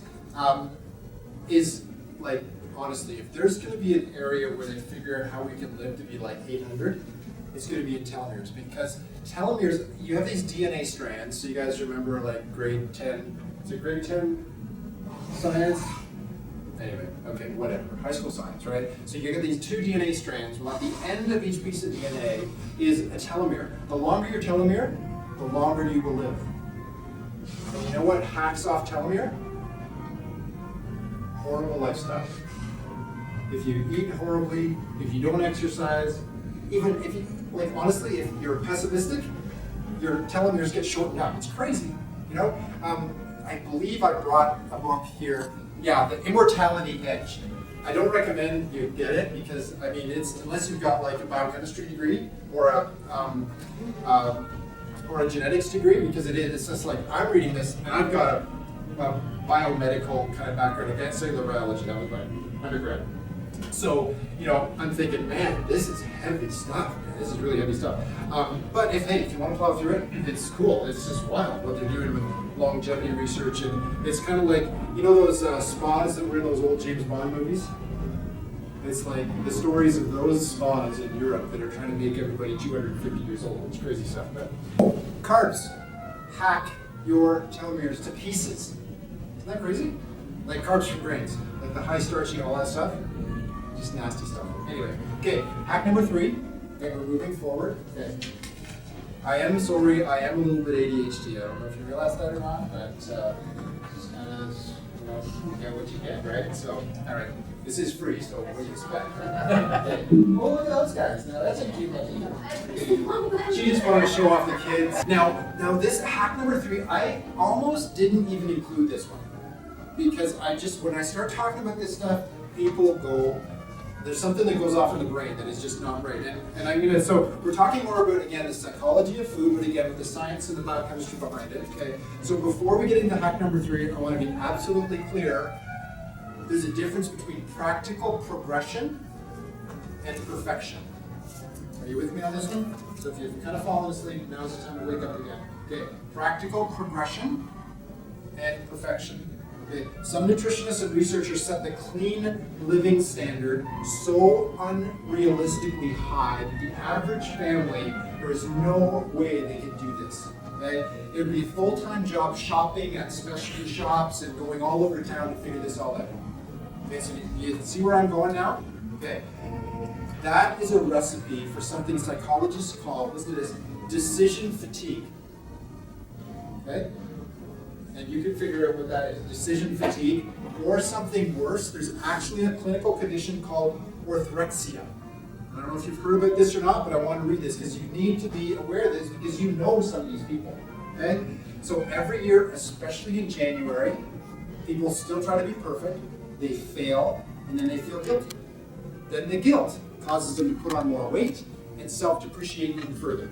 is like, honestly, if there's going to be an area where they figure out how we can live to be like 800, it's going to be in telomeres, because telomeres, you have these DNA strands, so you guys remember like grade 10, is it grade 10 science? Anyway, okay, whatever, high school science, right? So you get these two DNA strands, well at the end of each piece of DNA is a telomere. The longer your telomere, the longer you will live. And you know what hacks off telomere? Horrible lifestyle. If you eat horribly, if you don't exercise, even if you, like honestly, if you're pessimistic, your telomeres get shortened up. It's crazy, I believe I brought a book here. Yeah, The Immortality Edge. I don't recommend you get it because, I mean, it's unless you've got like a biochemistry degree or a genetics degree, because it's just like, I'm reading this and I've got a biomedical kind of background, advanced cellular biology, that was my undergrad. So, I'm thinking, man, this is heavy stuff, man. This is really heavy stuff. But if you want to plow through it, it's cool. It's just wild what they're doing with longevity research, and it's kind of like, you know those spas that were in those old James Bond movies? It's like the stories of those spas in Europe that are trying to make everybody 250 years old. It's crazy stuff. But carbs hack your telomeres to pieces. Isn't that crazy? Like carbs from grains, like the high starchy, all that stuff. Just nasty stuff. Anyway, okay, hack number 3. Okay, we're moving forward. Okay. I am sorry, I am a little bit ADHD. I don't know if you realize that or not, but just kind of, you get what you get, right? So, all right, this is free, so what do you expect? Okay. Oh, look at those guys. Now that's a cute one. She just wanted to show off the kids. Now this hack number 3, I almost didn't even include this one because when I start talking about this stuff, people go. There's something that goes off in the brain that is just not right. And so we're talking more about, again, the psychology of food, but again, with the science and the biochemistry behind it, okay? So before we get into hack number 3, I want to be absolutely clear. There's a difference between practical progression and perfection. Are you with me on this one? So if you've kind of fallen asleep, now's the time to wake up again. Okay, practical progression and perfection. Okay. Some nutritionists and researchers set the clean living standard so unrealistically high that the average family, there is no way they could do this. Okay? It would be a full-time job shopping at specialty shops and going all over town to figure this all out. Okay, so you see where I'm going now? Okay. That is a recipe for something psychologists call, listen to this, decision fatigue. Okay? And you can figure out what that is, decision fatigue, or something worse. There's actually a clinical condition called orthorexia. I don't know if you've heard about this or not, but I want to read this because you need to be aware of this because you know some of these people. Okay? So every year, especially in January, people still try to be perfect, they fail, and then they feel guilty. Then the guilt causes them to put on more weight and self-depreciate even further.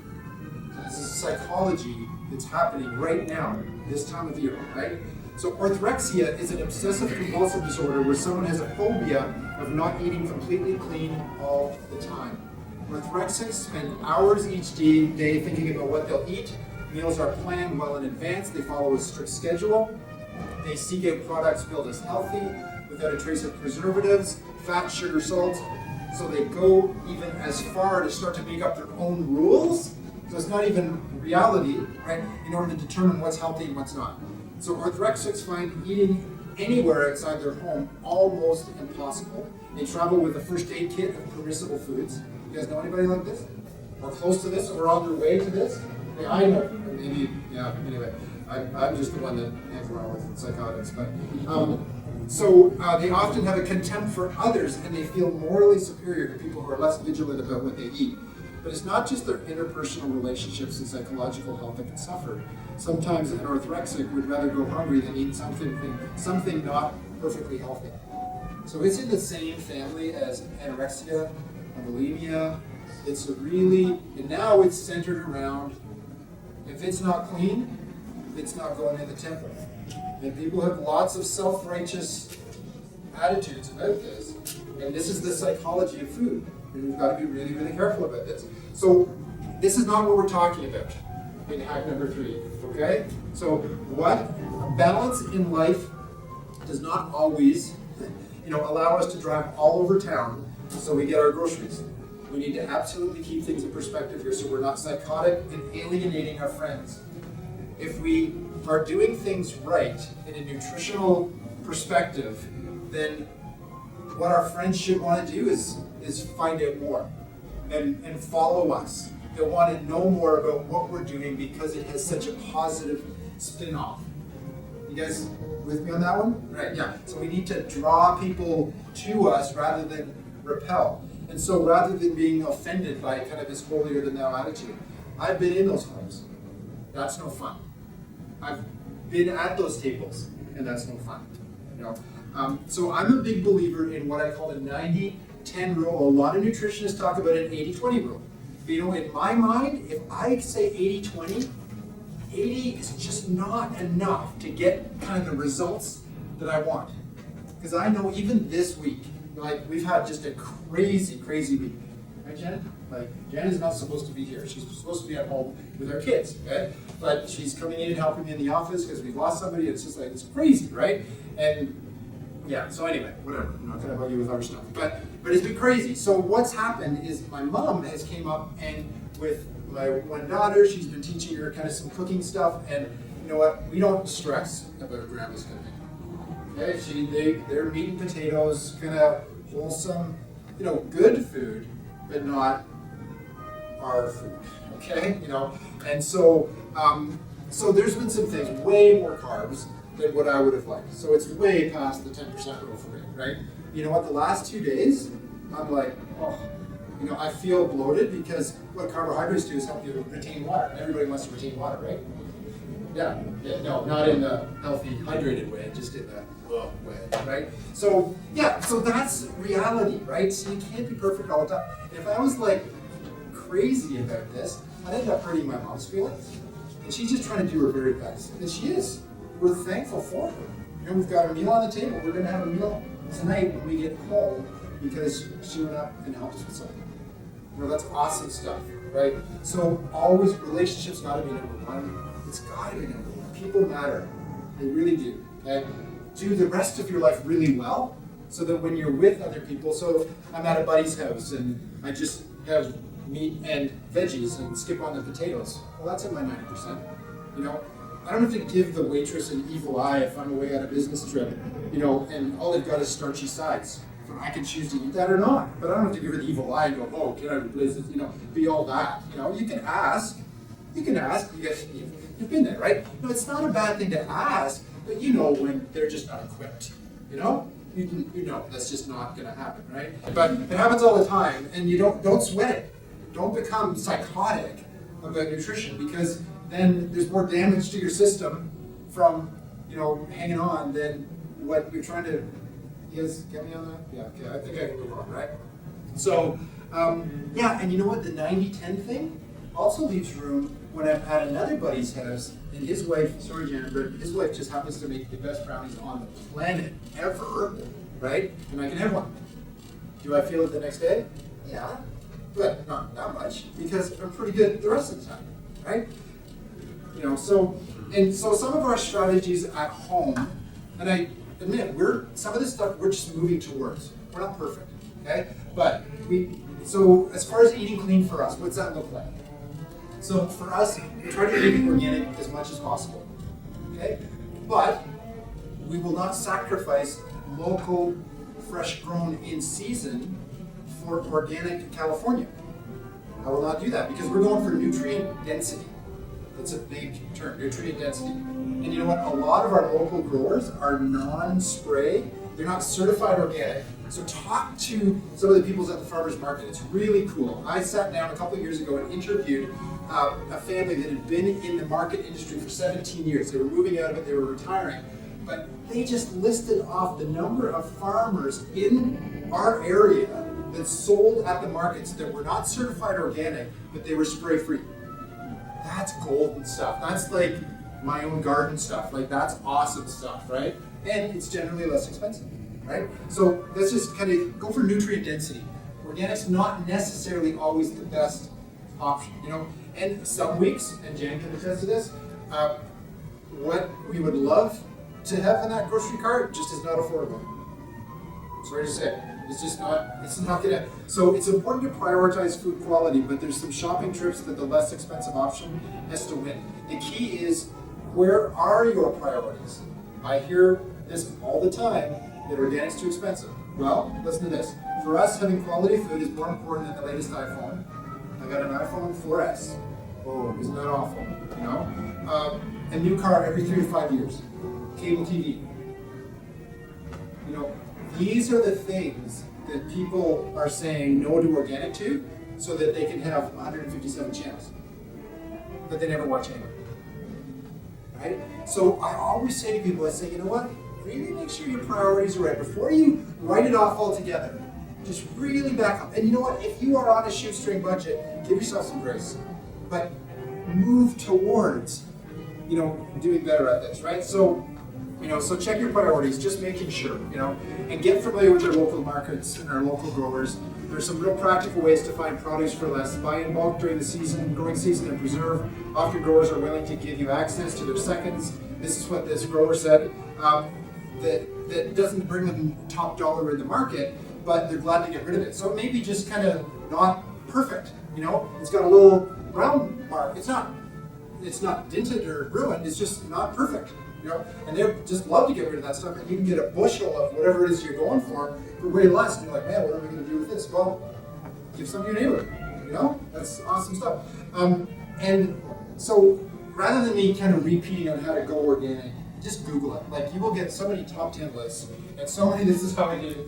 So this is psychology that's happening right now, this time of year, right? So orthorexia is an obsessive-compulsive disorder where someone has a phobia of not eating completely clean all the time. Orthorexics spend hours each day thinking about what they'll eat. Meals are planned well in advance. They follow a strict schedule. They seek out products billed as healthy, without a trace of preservatives, fat, sugar, salt. So they go even as far to start to make up their own rules. So it's not even reality, right, in order to determine what's healthy and what's not. So orthorexics find eating anywhere outside their home almost impossible. They travel with a first aid kit of permissible foods. You guys know anybody like this? Or close to this, or on their way to this? Yeah, I know. Maybe, yeah, anyway. I'm just the one that hangs around with psychotics. But they often have a contempt for others, and they feel morally superior to people who are less vigilant about what they eat. But it's not just their interpersonal relationships and psychological health that can suffer. Sometimes an orthorexic would rather go hungry than eat something not perfectly healthy. So it's in the same family as anorexia, bulimia. And now it's centered around, if it's not clean, it's not going in the temple. And people have lots of self-righteous attitudes about this. And this is the psychology of food. And we've got to be really, really careful about this. So this is not what we're talking about in hack number 3, okay? So what balance in life does not always, allow us to drive all over town so we get our groceries. We need to absolutely keep things in perspective here so we're not psychotic and alienating our friends. If we are doing things right in a nutritional perspective, then what our friends should want to do is find out more and follow us. They'll want to know more about what we're doing because it has such a positive spin-off. You guys with me on that one? Right, yeah. So we need to draw people to us rather than repel. And so rather than being offended by kind of this holier-than-thou attitude, I've been in those homes. That's no fun. I've been at those tables, and that's no fun. So I'm a big believer in what I call the 90-10 rule. A lot of nutritionists talk about an 80-20 rule. But in my mind, if I say 80-20, 80 is just not enough to get kind of the results that I want. Because I know even this week, we've had just a crazy, crazy week. Right, Jen? Like, Jen is not supposed to be here. She's supposed to be at home with her kids, okay? But she's coming in and helping me in the office because we've lost somebody. It's just like, it's crazy, right? And yeah, so anyway, whatever. I'm not gonna bug you with other stuff. But it's been crazy. So what's happened is my mom has came up and with my one daughter, she's been teaching her kind of some cooking stuff, and you know what? We don't stress about grandma's cooking. Okay, they're meat and potatoes, kind of wholesome, you know, good food, but not our food. Okay, you know, and so so there's been some things, way more carbs than what I would have liked. So it's way past the 10% rule for me, right? You know what? The last 2 days, I'm like, oh, you know, I feel bloated because what carbohydrates do is help you retain water. Everybody wants to retain water, right? Yeah, no, not in the healthy, hydrated way, just in the way, right? So, yeah, so that's reality, right? So you can't be perfect all the time. And if I was like crazy about this, I'd end up hurting my mom's feelings. And she's just trying to do her very best. And she is. We're thankful for her. You know, we've got a meal on the table. We're going to have a meal tonight when we get home because she went up and helped us with something. You know, that's awesome stuff, right? So always, relationships got to be number one. It's got to be number one. People matter. They really do. Okay? Do the rest of your life really well so that when you're with other people, so I'm at a buddy's house and I just have meat and veggies and skip on the potatoes. Well, that's at my 90%. You know, I don't have to give the waitress an evil eye if I'm away on a business trip, you know, and all they've got is starchy sides. So I can choose to eat that or not, but I don't have to give her the evil eye and go, oh, can I replace this? You know, be all that. You know, you can ask. You guys, you've been there, right? No, it's not a bad thing to ask, but you know when they're just not equipped. You know, you know that's just not going to happen, right? But it happens all the time, and you don't sweat it. Don't become psychotic about nutrition because then there's more damage to your system from, you know, hanging on than what you're trying to. You guys get me on that? Yeah, okay, I think I can move on, right? So, yeah, and you know what? The 90-10 thing also leaves room when I'm at another buddy's house and his wife, sorry Janet, but his wife just happens to make the best brownies on the planet ever, right? And I can have one. Do I feel it the next day? Yeah, but not that much because I'm pretty good the rest of the time, right? You know, so some of our strategies at home, and I admit, some of this stuff we're just moving towards. We're not perfect, okay? But so as far as eating clean for us, what's that look like? So for us, we try to eat organic as much as possible, okay? But we will not sacrifice local, fresh grown in season for organic California. I will not do that because we're going for nutrient density. That's a big term, nutrient density. And you know what? A lot of our local growers are non-spray. They're not certified organic. So talk to some of the people at the farmers market. It's really cool. I sat down a couple of years ago and interviewed a family that had been in the market industry for 17 years. They were moving out of it, they were retiring. But they just listed off the number of farmers in our area that sold at the markets that were not certified organic, but they were spray-free. That's golden stuff. That's like my own garden stuff. Like that's awesome stuff, right? And it's generally less expensive, right? So let's just kind of go for nutrient density. Organic's not necessarily always the best option, you know? And some weeks, and Jan can attest to this, what we would love to have in that grocery cart just is not affordable. Sorry to say. It's not gonna. So it's important to prioritize food quality, but there's some shopping trips that the less expensive option has to win. The key is, where are your priorities? I hear this all the time, that organic's too expensive. Well, listen to this. For us, having quality food is more important than the latest iPhone. I got an iPhone 4S. Oh, isn't that awful? You know? A new car every 3 to 5 years. Cable TV. You know, these are the things that people are saying no to organic to, so that they can have 157 channels that they never watch anyway. Right? So I always say to people, I say, you know what? Really make sure your priorities are right. Before you write it off altogether, just really back up. And you know what? If you are on a shoestring budget, give yourself some grace. But move towards, you know, doing better at this, right? So So check your priorities, just making sure, and get familiar with our local markets and our local growers. There's some real practical ways to find produce for less. Buy in bulk during the growing season, and preserve. Often growers are willing to give you access to their seconds. This is what this grower said. That doesn't bring them top dollar in the market, but they're glad to get rid of it. So it may be just kind of not perfect, It's got a little brown mark. It's not dented or ruined. It's just not perfect, And they just love to get rid of that stuff. And you can get a bushel of whatever it is you're going for way less. And you're like, man, what are we going to do with this? Well, give some to your neighbor. That's awesome stuff. And so rather than me kind of repeating on how to go organic, just Google it. Like, you will get so many top 10 lists, and so many, this is how I do it,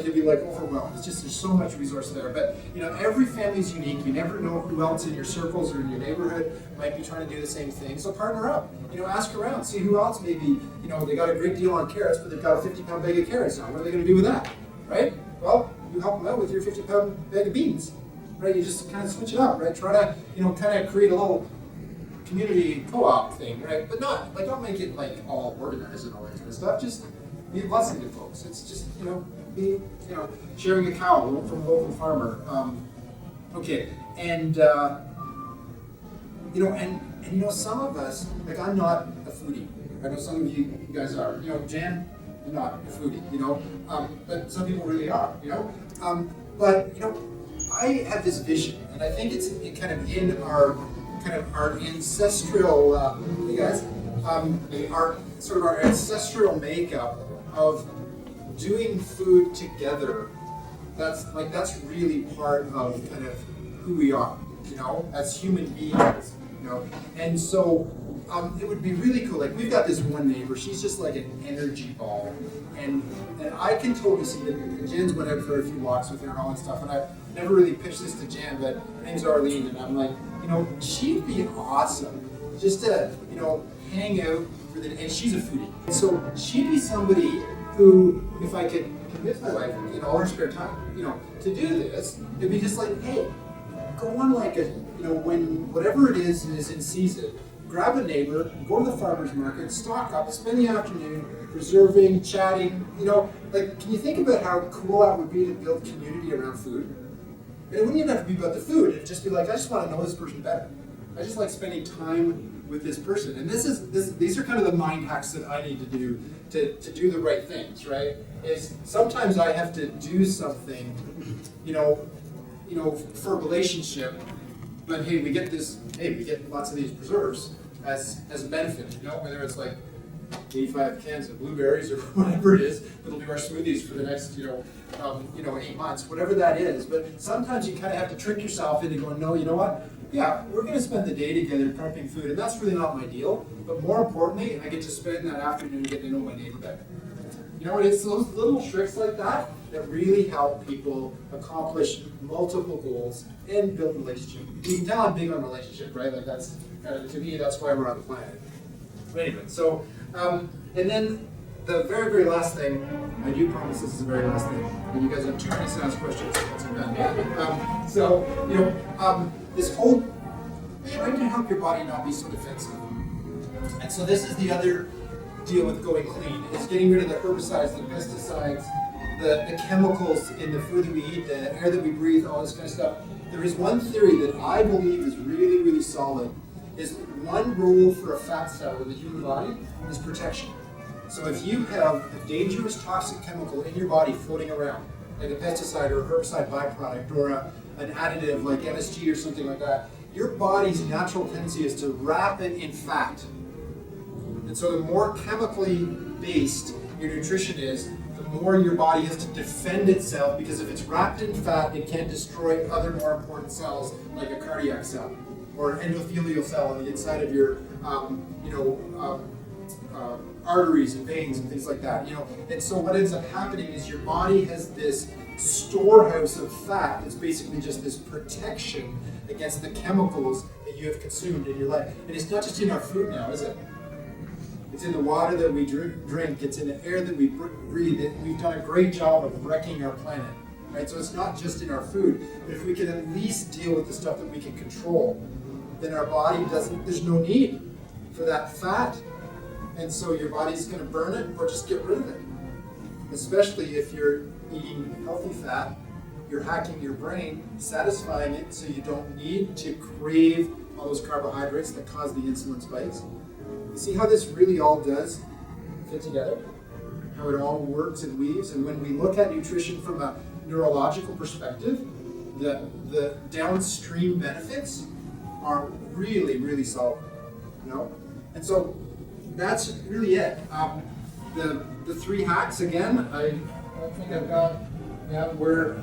you'll be like overwhelmed. It's just, there's so much resource there. But, every family's unique. You never know who else in your circles or in your neighborhood might be trying to do the same thing. So partner up, ask around, see who else maybe, they got a great deal on carrots, but they've got a 50-pound bag of carrots now. What are they going to do with that, right? Well, you help them out with your 50-pound bag of beans, right? You just kind of switch it up, right? Try to, kind of create a little community co-op thing, right? But don't make it all organized and all that kind of stuff. Just be a blessing to folks. It's just, be, sharing a cow from a local farmer. Okay, and some of us, I'm not a foodie. I know some of you guys are. Jan, you're not a foodie, but some people really are, But, I have this vision, and I think it's kind of in our ancestral, our ancestral makeup of doing food together. That's really part of kind of who we are, as human beings, And so it would be really cool. We've got this one neighbor. She's just like an energy ball, and I can totally see that. Jan's went out for a few walks with her and all that stuff, and I've never really pitched this to Jan, but her name's Arlene, and I'm like, she'd be awesome just to, hang out and she's a foodie. So she'd be somebody who, if I could convince my wife in all her spare time, to do this, it'd be just like, hey, go on when whatever it is in season, grab a neighbor, go to the farmer's market, stock up, spend the afternoon preserving, chatting, can you think about how cool that would be to build community around food? And it wouldn't even have to be about the food. It'd just be I just want to know this person better. I just like spending time with this person. And these are kind of the mind hacks that I need to do to do the right things, right? Is sometimes I have to do something, for a relationship, but hey, we get lots of these preserves as a benefit, whether it's 85 cans of blueberries or whatever it is, that'll be our smoothies for the next, 8 months, whatever that is. But sometimes you kind of have to trick yourself into going, no, you know what? Yeah, we're going to spend the day together prepping food, and that's really not my deal. But more importantly, I get to spend that afternoon getting to know my neighbor better. It's those little tricks like that that really help people accomplish multiple goals and build relationships. You can tell I'm big on relationship, right? That's kind of, to me, that's why we're on the planet. But anyway, so, and then the very, very last thing, I do promise this is the very last thing, and you guys have 2 minutes to ask questions. This whole trying to help your body not be so defensive. And so this is the other deal with going clean, is getting rid of the herbicides, the pesticides, the chemicals in the food that we eat, the air that we breathe, all this kind of stuff. There is one theory that I believe is really, really solid, is one role for a fat cell in the human body is protection. So if you have a dangerous toxic chemical in your body floating around, like a pesticide or a herbicide byproduct or an additive like MSG or something like that, your body's natural tendency is to wrap it in fat. And so the more chemically based your nutrition is, the more your body has to defend itself, because if it's wrapped in fat, it can't destroy other more important cells like a cardiac cell or an endothelial cell on the inside of your arteries and veins and things like that. And so what ends up happening is your body has this storehouse of fat that's basically just this protection against the chemicals that you have consumed in your life. And it's not just in our food now, is it? It's in the water that we drink. It's in the air that we breathe. We've done a great job of wrecking our planet, right? So it's not just in our food, but if we can at least deal with the stuff that we can control, then our body there's no need for that fat And so your body's going to burn it or just get rid of it. Especially if you're eating healthy fat, you're hacking your brain, satisfying it so you don't need to crave all those carbohydrates that cause the insulin spikes. You see how this really all does fit together? How it all works and weaves? And when we look at nutrition from a neurological perspective, the downstream benefits are really, really solid, you know? And so that's really it. The 3 hacks, again, I think I've got, where,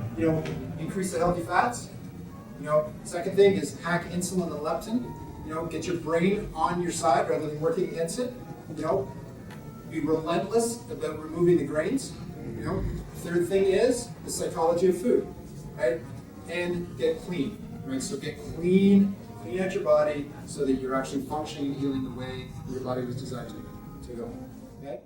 increase the healthy fats. Second thing is hack insulin and leptin. Get your brain on your side rather than working against it. Be relentless about removing the grains. Third thing is the psychology of food, right? And get clean, right? So get clean out your body so that you're actually functioning and healing the way your body was designed to go. Okay?